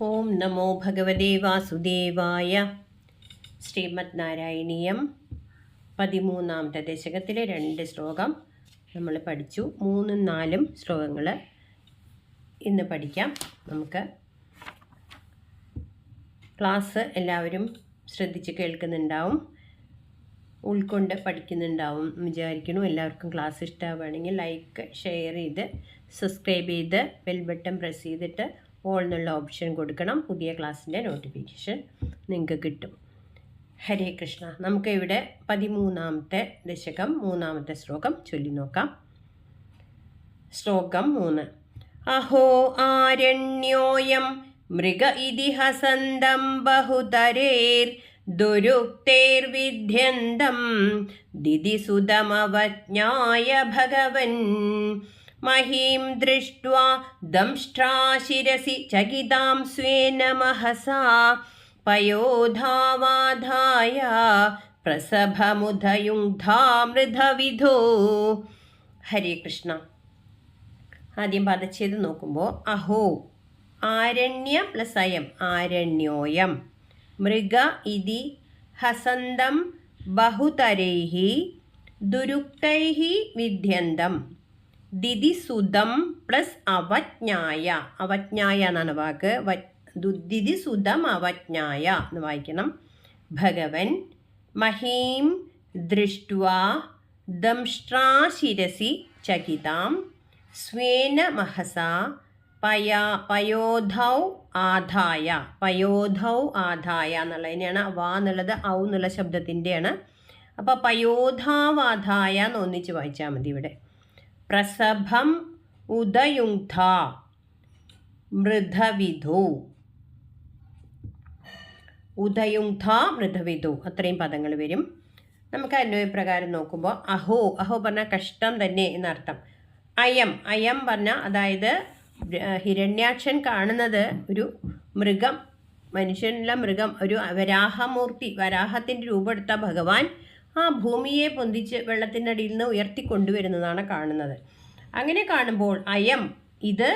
ഓം നമോ ഭഗവതേ വാസുദേവായ. ശ്രീമദ് നാരായണീയം 13ാമത്തെ ദശകത്തിലെ 2 ശ്ലോകം നമ്മൾ പഠിച്ചു. 3ഉം 4ഉം ശ്ലോകങ്ങൾ ഇന്ന് പഠിക്കാം. നമുക്ക് ക്ലാസ് എല്ലാവരും ശ്രദ്ധിച്ച് കേൾക്കുന്നുണ്ടാവും, ഉൾക്കൊണ്ട് പഠിക്കുന്നുണ്ടാവും വിചാരിക്കുന്നു. എല്ലാവർക്കും ക്ലാസ് ഇഷ്ടമാവുകയാണെങ്കിൽ ലൈക്ക്, ഷെയർ ചെയ്ത്, സബ്സ്ക്രൈബ് ചെയ്ത്, ബെൽ ബട്ടൺ പ്രസ് ചെയ്തിട്ട് ഓൾ എന്നുള്ള ഓപ്ഷൻ കൊടുക്കണം. പുതിയ ക്ലാസ്സിൻ്റെ നോട്ടിഫിക്കേഷൻ നിങ്ങൾക്ക് കിട്ടും. ഹരേ കൃഷ്ണ. നമുക്ക് ഇവിടെ 13ാമത്തെ ദശകം 3ാമത്തെ ശ്ലോകം ചൊല്ലി നോക്കാം. ശ്ലോകം 3. അഹോ ആരണ്യോയം മൃഗ ഇതി ഹസന്തം ബഹുതരേർ ദുരുക്തൈർവിദ്യന്തം ദിദിസുതമവജ്ഞായ ഭഗവൻ മഹീം ദൃഷ്ട്വാ ദംഷ്ട്രാശിരസി ചകിതാം സ്വേന മഹസാ പയോധാവാധായ പ്രസഭമുദയുങ്ധാമൃതവിധോ. ഹരേ കൃഷ്ണ. ആദ്യം പദച്ഛേദം നോക്കുമ്പോൾ അഹോ ആരണ്യ പ്ലസ് അയം ആരണ്യോയം മൃഗ ഇതി ഹസന്തം ബഹുതരൈഹി ദുരുക്തൈഹി വിദ്യന്തം ദിദിസുതം പ്ലസ് അവജ്ഞായ. അവജ്ഞായ എന്നാണ് വാക്ക്. ദിദിസുതം അവജ്ഞായ എന്ന് വായിക്കണം. ഭഗവൻ മഹീം ദൃഷ്ട്വാ ദംഷ്ട്രാശിരസി ചകിതാം സ്വേന മഹസാ പയോധൗ ആധായ. പയോധൗ ആധായ എന്നുള്ളതിനെയാണ്. വാ എന്നുള്ളത് ഔ എന്നുള്ള ശബ്ദത്തിൻ്റെയാണ്. അപ്പോൾ പയോധാവാധായ എന്ന് ഒന്നിച്ച് വായിച്ചാൽ മതി. ഇവിടെ പ്രസഭം ഉദയുങ്ധ മൃധവിധു. ഉദയുങ്ധ മൃധവിധു അത്രയും പദങ്ങൾ വരും. നമുക്ക് അന്വയപ്രകാരം നോക്കുമ്പോൾ അഹോ, അഹോ പറഞ്ഞാൽ കഷ്ടം തന്നെ എന്നർത്ഥം. അയം, അയം പറഞ്ഞാൽ അതായത് ഹിരണ്യാക്ഷൻ കാണുന്നത് ഒരു മൃഗം, മനുഷ്യനുള്ള മൃഗം, ഒരു വരാഹമൂർത്തി, വരാഹത്തിൻ്റെ രൂപമെടുത്ത ഭഗവാൻ ആ ഭൂമിയെ പൊന്തിച്ച് വെള്ളത്തിൻ്റെ അടിയിൽ നിന്ന് ഉയർത്തിക്കൊണ്ടുവരുന്നതാണ് കാണുന്നത്. അങ്ങനെ കാണുമ്പോൾ അയം, ഇത്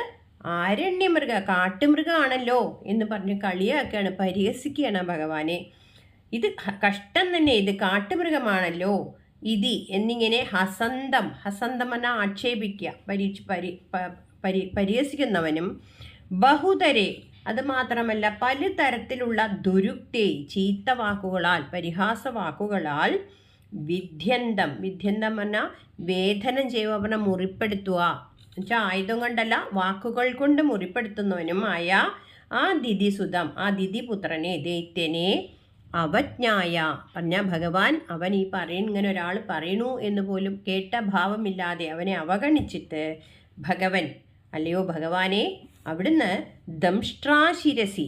ആരണ്യമൃഗ, കാട്ടുമൃഗമാണല്ലോ എന്ന് പറഞ്ഞ് കളിയാക്കുകയാണ്, പരിഹസിക്കുകയാണ് ഭഗവാനെ. ഇത് കഷ്ടം തന്നെ, ഇത് കാട്ടുമൃഗമാണല്ലോ. ഇതി എന്നിങ്ങനെ ഹസന്തം, ഹസന്തം എന്നാൽ ആക്ഷേപിക്കുക, പരിഹസിക്കുന്നവനും ബഹുതരെ, അത് മാത്രമല്ല പലതരത്തിലുള്ള ദുരുക്തേ, ചീത്ത വാക്കുകളാൽ, പരിഹാസ വാക്കുകളാൽ, വിദ്യന്തം, വിദ്യന്തം പറഞ്ഞാൽ വേദനം ചെയ്യുക, പറഞ്ഞാൽ മുറിപ്പെടുത്തുക എന്നുവെച്ചാൽ ആയുധം കൊണ്ടല്ല, വാക്കുകൾ കൊണ്ട് മുറിപ്പെടുത്തുന്നവനും ആയ ആ ദിദിസുതം, ആ ദിദിപുത്രനെ, ദൈത്യനെ അവജ്ഞായ പറഞ്ഞ ഭഗവാൻ, അവൻ ഈ ഇങ്ങനെ ഒരാൾ പറയണു എന്ന് പോലും കേട്ട ഭാവമില്ലാതെ അവനെ അവഗണിച്ചിട്ട് ഭഗവൻ, അല്ലയോ ഭഗവാനെ, അവിടുന്ന് ദംഷ്ട്രാശിരസി,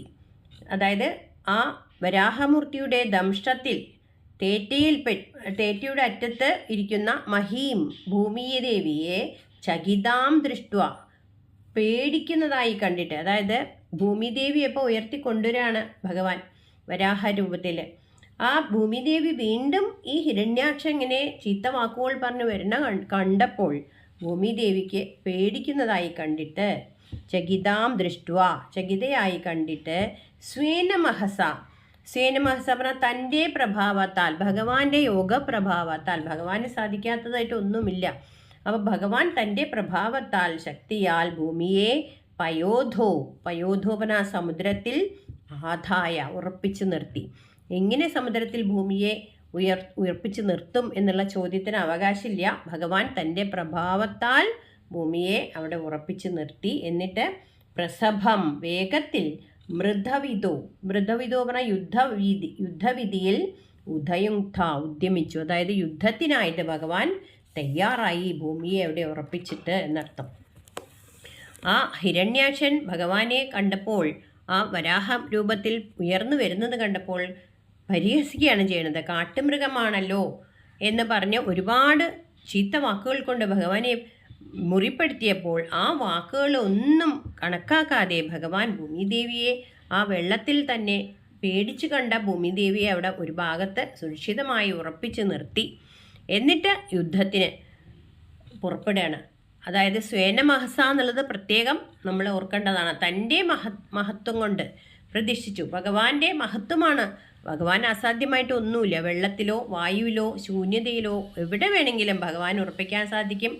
അതായത് ആ വരാഹമൂർത്തിയുടെ ദംഷ്ടത്തിൽ, തേറ്റയുടെ അറ്റത്ത് ഇരിക്കുന്ന മഹീം ഭൂമിയെ ദേവിയെ ചകിതാം ദൃഷ്ട്വ പേടിക്കുന്നതായി കണ്ടിട്ട്, അതായത് ഭൂമിദേവിയെ ഇപ്പോൾ ഉയർത്തിക്കൊണ്ടുവരാണ് ഭഗവാൻ വരാഹരൂപത്തിൽ. ആ ഭൂമിദേവി വീണ്ടും ഈ ഹിരണ്യാക്ഷൻ ഇങ്ങനെ ചീത്ത വാക്കുകൾ പറഞ്ഞു വരുന്ന കണ്ടപ്പോൾ ഭൂമിദേവിക്ക് പേടിക്കുന്നതായി കണ്ടിട്ട്, ചകിതാം ദൃഷ്ട്വ, ചകിതയായി കണ്ടിട്ട്, സ്വേനമഹസ, സ്വേനമഹസ പറഞ്ഞാൽ തൻ്റെ പ്രഭാവത്താൽ, ഭഗവാന്റെ യോഗപ്രഭാവത്താൽ, ഭഗവാന് സാധിക്കാത്തതായിട്ട് ഒന്നുമില്ല. അപ്പോൾ ഭഗവാൻ തൻ്റെ പ്രഭാവത്താൽ, ശക്തിയാൽ ഭൂമിയെ പയോധോ, പയോധോപന സമുദ്രത്തിൽ ആധായ ഉറപ്പിച്ചു നിർത്തി. എങ്ങനെ സമുദ്രത്തിൽ ഭൂമിയെ ഉയർപ്പിച്ചു നിർത്തും എന്നുള്ള ചോദ്യത്തിന് അവകാശമില്ല. ഭഗവാൻ തൻ്റെ പ്രഭാവത്താൽ ഭൂമിയെ അവിടെ ഉറപ്പിച്ചു നിർത്തി. എന്നിട്ട് പ്രസഭം, വേഗത്തിൽ, മൃധവിധോ, മൃധവിധോ പറഞ്ഞാൽ യുദ്ധവിധിയിൽ ഉദയുങ്ധ ഉദ്യമിച്ചു, അതായത് യുദ്ധത്തിനായിട്ട് ഭഗവാൻ തയ്യാറായി ഭൂമിയെ അവിടെ ഉറപ്പിച്ചിട്ട് എന്നർത്ഥം. ആ ഹിരണ്യാക്ഷൻ ഭഗവാനെ കണ്ടപ്പോൾ, ആ വരാഹ രൂപത്തിൽ ഉയർന്നു വരുന്നത് കണ്ടപ്പോൾ പരിഹസിക്കുകയാണ് ചെയ്യുന്നത്. കാട്ടുമൃഗമാണല്ലോ എന്ന് പറഞ്ഞ് ഒരുപാട് ചീത്ത വാക്കുകൾ കൊണ്ട് ഭഗവാനെ മുറിപ്പെടുത്തിയപ്പോൾ ആ വാക്കുകളൊന്നും കണക്കാക്കാതെ ഭഗവാൻ ഭൂമിദേവിയെ ആ വെള്ളത്തിൽ തന്നെ പേടിച്ചു കണ്ട ഭൂമിദേവിയെ അവിടെ ഒരു ഭാഗത്ത് സുരക്ഷിതമായി ഉറപ്പിച്ച് നിർത്തി. എന്നിട്ട് യുദ്ധത്തിന് പുറപ്പെടുകയാണ്. അതായത് സ്വേന മഹസ എന്നുള്ളത് പ്രത്യേകം നമ്മൾ ഓർക്കേണ്ടതാണ്. തൻ്റെ മഹത്വം കൊണ്ട് പ്രതിഷ്ഠിച്ചു. ഭഗവാന്റെ മഹത്വമാണ്. ഭഗവാൻ അസാധ്യമായിട്ട് ഒന്നുമില്ല. വെള്ളത്തിലോ വായുവിലോ ശൂന്യതയിലോ എവിടെ വേണമെങ്കിലും ഭഗവാൻ ഉറപ്പിക്കാൻ സാധിക്കും.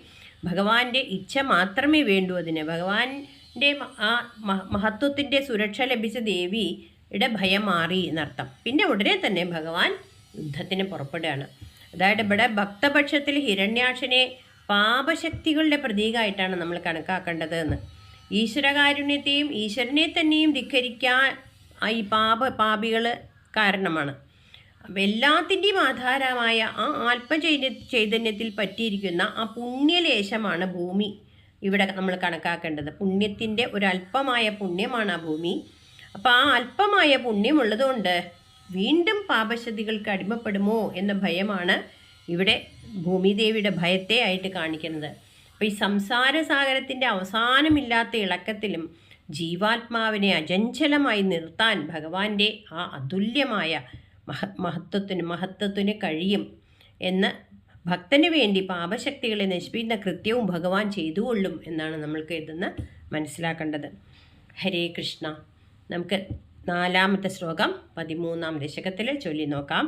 ഭഗവാന്റെ ഇച്ഛ മാത്രമേ വേണ്ടൂ അതിന്. ഭഗവാന്റെ ആ മഹത്വത്തിൻ്റെ സുരക്ഷ ലഭിച്ച ദേവിയുടെ ഭയം മാറി എന്നർത്ഥം. പിന്നെ ഉടനെ തന്നെ ഭഗവാൻ യുദ്ധത്തിന് പുറപ്പെടുകയാണ്. അതായത് ഇവിടെ ഭക്തപക്ഷത്തിൽ ഹിരണ്യാക്ഷനെ പാപശക്തികളുടെ പ്രതീകമായിട്ടാണ് നമ്മൾ കണക്കാക്കേണ്ടത് എന്ന്. ഈശ്വരകാരുണ്യത്തെയും ഈശ്വരനെ തന്നെയും ധിക്കരിക്കാൻ ഈ പാപികൾ കാരണമാണ്. എല്ലാത്തിൻ്റെയും ആധാരമായ ആ ചൈതന്യത്തിൽ പറ്റിയിരിക്കുന്ന ആ പുണ്യലേശമാണ് ഭൂമി ഇവിടെ നമ്മൾ കണക്കാക്കേണ്ടത്. പുണ്യത്തിൻ്റെ ഒരല്പമായ പുണ്യമാണ് ആ ഭൂമി. അപ്പോൾ ആ അല്പമായ പുണ്യമുള്ളതുകൊണ്ട് വീണ്ടും പാപശക്തികൾക്ക് അടിമപ്പെടുമോ എന്ന ഭയമാണ് ഇവിടെ ഭൂമിദേവിയുടെ ഭയത്തെ ആയിട്ട് കാണിക്കുന്നത്. അപ്പോൾ ഈ സംസാര സാഗരത്തിൻ്റെ അവസാനമില്ലാത്ത ഇളക്കത്തിലും ജീവാത്മാവിനെ അചഞ്ചലമായി നിർത്താൻ ഭഗവാന്റെ ആ അതുല്യമായ മഹത്വത്തിന് കഴിയും എന്ന് ഭക്തന് വേണ്ടി പാപശക്തികളെ നശിപ്പിക്കുന്ന കൃത്യവും ഭഗവാൻ ചെയ്തുകൊള്ളും എന്നാണ് നമ്മൾക്ക് ഇതെന്ന് മനസ്സിലാക്കേണ്ടത്. ഹരേ കൃഷ്ണ. നമുക്ക് 4ാമത്തെ ശ്ലോകം 13ാം ദശകത്തിൽ ചൊല്ലി നോക്കാം.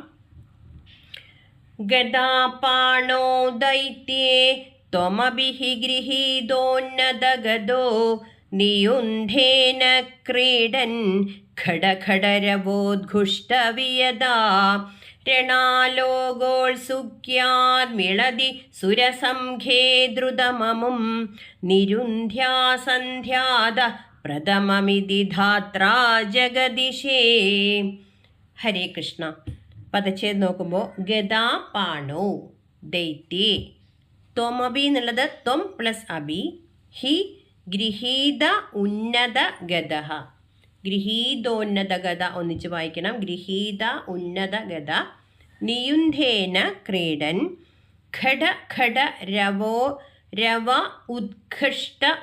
ഗദാപാണോ ദൈത്യേ ത്വമഭിഃ ഗൃഹീതോന്നതഗദോ നിയുന്ധേന ക്രീഡൻ ഖഡഖഡരവോദ്ഘുഷ്ടവിയദാ രണാലോകോത്സുക്യാദ്മിളതി സുരസംഘേ ദ്രുതമമും നിരുന്ധ്യാസന്ധ്യാദ പ്രഥമമിതി ധാത്രാ ജഗദിശേ. ഹരേ കൃഷ്ണ. പദച്ഛേദം നോക്കുമ്പോൾ ഗദാ പാണോ ദൈത്യേ. ത്വമഭി എന്നുള്ളത് ത്വം പ്ലസ് അഭി. ഹി ഗൃഹീത ഉന്നത ഗദഃ. ഗൃഹീതോന്നത ഗദ ഒന്നിച്ച് വായിക്കണം. ഗൃഹീത ഉന്നത ഗദ. നിയുന്ധേന ക്രീഡൻ ഖഡ ഖഡ രവ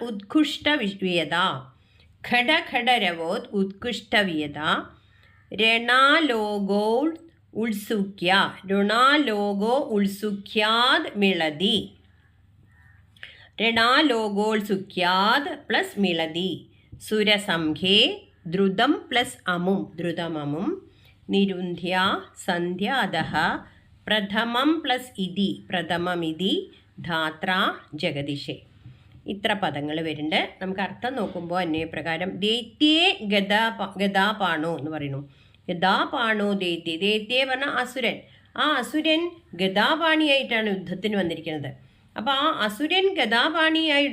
ഉത്കൃഷ്ടവിയത. ഖഡ ഖഡ രവോത് ഉത്കൃഷ്ടവിയത. രണാലോകോ ഉത്സുക്യ. രണാലോകോ ഉത്സുക്യാദ് മിളതി. രണാലോകോത്സുക്യാദ് പ്ലസ് മിളതി. സുരസംഘേ ദ്രുതം പ്ലസ് അമും ദ്രുതമമും. നിരുന്ധ്യ സന്ധ്യാദഃ പ്രഥമം പ്ലസ് ഇതി പ്രഥമമിതി ധാത്ര ജഗദിശേ. ഇത്ര പദങ്ങൾ വരുന്നുണ്ട്. നമുക്ക് അർത്ഥം നോക്കുമ്പോൾ അന്വയപ്രകാരം ദൈത്യേ ഗദാപാണോ എന്ന് പറയുന്നു. ഗദാപാണോ ദൈത്യേ. ദൈത്യേ പറഞ്ഞാൽ അസുരൻ. ആ അസുരൻ ഗദാപാണിയായിട്ടാണ് യുദ്ധത്തിന് വന്നിരിക്കുന്നത്. അപ്പോൾ ആ അസുരൻ ഗദാപാണിയായി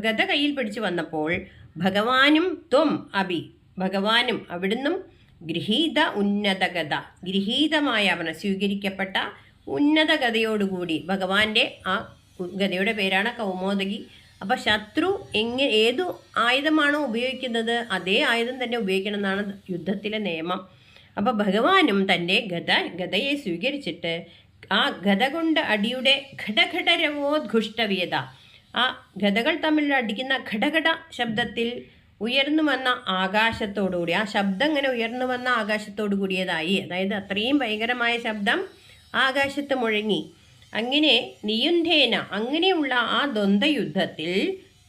ഗദ കയ്യിൽ പിടിച്ചു വന്നപ്പോൾ ഭഗവാനും ത്വം അഭി. ഭഗവാനും അവിടുന്നും ഗൃഹീത ഉന്നത ഗദ. ഗൃഹീതമായ അവനെ സ്വീകരിക്കപ്പെട്ട ഉന്നത ഗതയോടുകൂടി. ഭഗവാന്റെ ആ ഗതയുടെ പേരാണ് കൗമോദകി. അപ്പോൾ ശത്രു ഏതു ആയുധമാണോ ഉപയോഗിക്കുന്നത് അതേ ആയുധം തന്നെ ഉപയോഗിക്കണം എന്നാണ് യുദ്ധത്തിലെ നിയമം. അപ്പോൾ ഭഗവാനും തൻ്റെ ഗതയെ സ്വീകരിച്ചിട്ട് ആ ഗത കൊണ്ട് അടിയുടെ ഘടഘടരവോദ്ഘുഷ്ടവിയത. ആ ഗതകൾ തമ്മിൽ അടിക്കുന്ന ഘടഘട ശബ്ദത്തിൽ ഉയർന്നു വന്ന ആകാശത്തോടുകൂടി, ആ ശബ്ദം ഇങ്ങനെ ഉയർന്നു വന്ന ആകാശത്തോടു കൂടിയതായി. അതായത് അത്രയും ഭയങ്കരമായ ശബ്ദം ആകാശത്ത് മുഴങ്ങി. അങ്ങനെ നിയുന്ധേന, അങ്ങനെയുള്ള ആ ദ്വന്ദ്വയുദ്ധത്തിൽ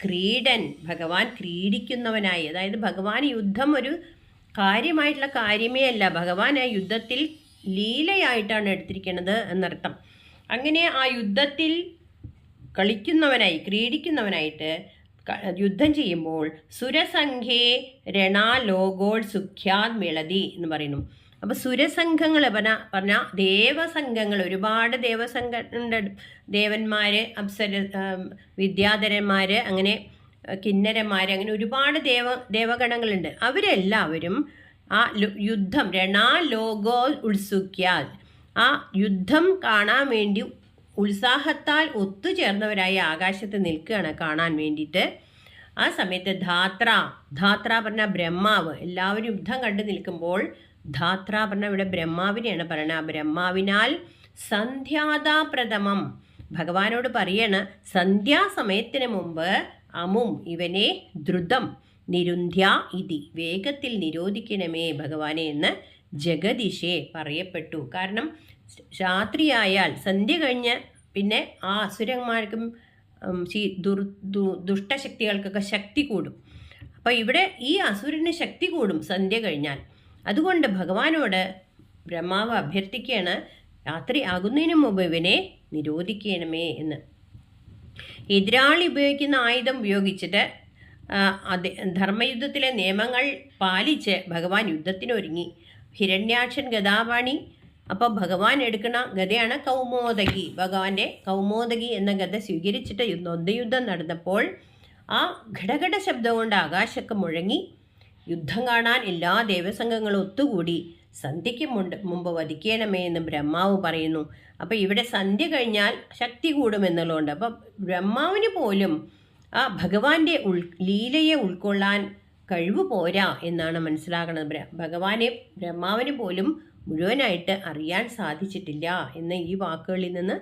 ക്രീഡൻ, ഭഗവാൻ ക്രീഡിക്കുന്നവനായി. അതായത് ഭഗവാൻ യുദ്ധം ഒരു കാര്യമായിട്ടുള്ള കാര്യമേ അല്ല, ഭഗവാൻ ആ യുദ്ധത്തിൽ ലീലയായിട്ടാണ് എടുത്തിരിക്കുന്നത് എന്നർത്ഥം. അങ്ങനെ ആ യുദ്ധത്തിൽ കളിക്കുന്നവനായി, ക്രീഡിക്കുന്നവനായിട്ട് യുദ്ധം ചെയ്യുമ്പോൾ സുരസംഘേ രണാലോകോത്സുഖ്യാദ് മിളതി എന്ന് പറയുന്നു. അപ്പോൾ സുരസംഘങ്ങൾ പറഞ്ഞാൽ ദേവസംഘങ്ങൾ, ഒരുപാട് ദേവസംഘങ്ങളുണ്ട്. ദേവന്മാർ, അപ്സര, വിദ്യാധരന്മാർ, അങ്ങനെ കിന്നരന്മാർ, അങ്ങനെ ഒരുപാട് ദേവഗണങ്ങളുണ്ട്. അവരെല്ലാവരും ആ യുദ്ധം രണാലോകോ ഉത്സുഖ്യാദ്, ആ യുദ്ധം കാണാൻ വേണ്ടി ഉത്സാഹത്താൽ ഒത്തുചേർന്നവരായി ആകാശത്ത് നിൽക്കുകയാണ് കാണാൻ വേണ്ടിയിട്ട്. ആ സമയത്ത് ധാത്ര പറഞ്ഞാൽ ബ്രഹ്മാവ്. എല്ലാവരും യുദ്ധം കണ്ടു നിൽക്കുമ്പോൾ ധാത്ര പറഞ്ഞാൽ ഇവിടെ ബ്രഹ്മാവിനെയാണ് പറയുന്നത്. ആ ബ്രഹ്മാവിനാൽ സന്ധ്യാദാപ്രഥമം ഭഗവാനോട് പറയാണ്, സന്ധ്യാസമയത്തിന് മുമ്പ് അമും ഇവനെ ദ്രുതം നിരുന്ധ്യ ഇതി, വേഗത്തിൽ നിരോധിക്കണമേ ഭഗവാനെ എന്ന് ജഗദിശേ പറയപ്പെട്ടു. കാരണം രാത്രിയായാൽ, സന്ധ്യ കഴിഞ്ഞ് പിന്നെ ആ അസുരന്മാർക്കും ദുഷ്ടശക്തികൾക്കൊക്കെ ശക്തി കൂടും. അപ്പോൾ ഇവിടെ ഈ അസുരന് ശക്തി കൂടും സന്ധ്യ കഴിഞ്ഞാൽ. അതുകൊണ്ട് ഭഗവാനോട് ബ്രഹ്മാവ് അഭ്യർത്ഥിക്കുകയാണ്, രാത്രി ആകുന്നതിന് മുമ്പ് ഇവനെ നിരോധിക്കണമേ എന്ന്. എതിരാളി ഉപയോഗിക്കുന്ന ആയുധം ഉപയോഗിച്ചിട്ട് ധർമ്മയുദ്ധത്തിലെ നിയമങ്ങൾ പാലിച്ച് ഭഗവാൻ യുദ്ധത്തിനൊരുങ്ങി. ഹിരണ്യാക്ഷൻ ഗദാപാണി. അപ്പോൾ ഭഗവാൻ എടുക്കുന്ന ഗദയാണ് കൗമോദകി. ഭഗവാന്റെ കൗമോദകി എന്ന ഗദ സ്വീകരിച്ചിട്ട് യുദ്ധം നടന്നപ്പോൾ ആ ഘടഘട ശബ്ദം കൊണ്ട് ആകാശമൊക്കെ മുഴങ്ങി. യുദ്ധം കാണാൻ എല്ലാ ദേവസംഘങ്ങളും ഒത്തുകൂടി. സന്ധ്യയ്ക്ക് മുമ്പ് വധിക്കണമേ എന്ന് ബ്രഹ്മാവ് പറയുന്നു. അപ്പോൾ ഇവിടെ സന്ധ്യ കഴിഞ്ഞാൽ ശക്തി കൂടുമെന്നുള്ളതുകൊണ്ട് അപ്പം ബ്രഹ്മാവിന് പോലും ആ ഭഗവാന്റെ ലീലയെ ഉൾക്കൊള്ളാൻ കഴിവ് പോരാ എന്നാണ് മനസ്സിലാക്കുന്നത്. ബ്രഹ്മാവിന് പോലും മുഴുവനായിട്ട് അറിയാൻ സാധിച്ചിട്ടില്ല എന്ന് ഈ വാക്കുകളിൽ നിന്ന്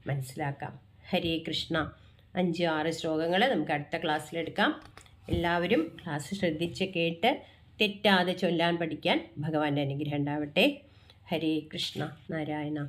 മനസ്സിലാക്കാം. ഹരേ കൃഷ്ണ. 5-6 ശ്ലോകങ്ങൾ നമുക്ക് അടുത്ത ക്ലാസ്സിലെടുക്കാം. എല്ലാവരും ക്ലാസ് ശ്രദ്ധിച്ച് കേട്ട് തെറ്റാതെ ചൊല്ലാൻ പഠിക്കാൻ ഭഗവാന്റെ അനുഗ്രഹം ഉണ്ടാവട്ടെ. ഹരേ കൃഷ്ണ. നാരായണ.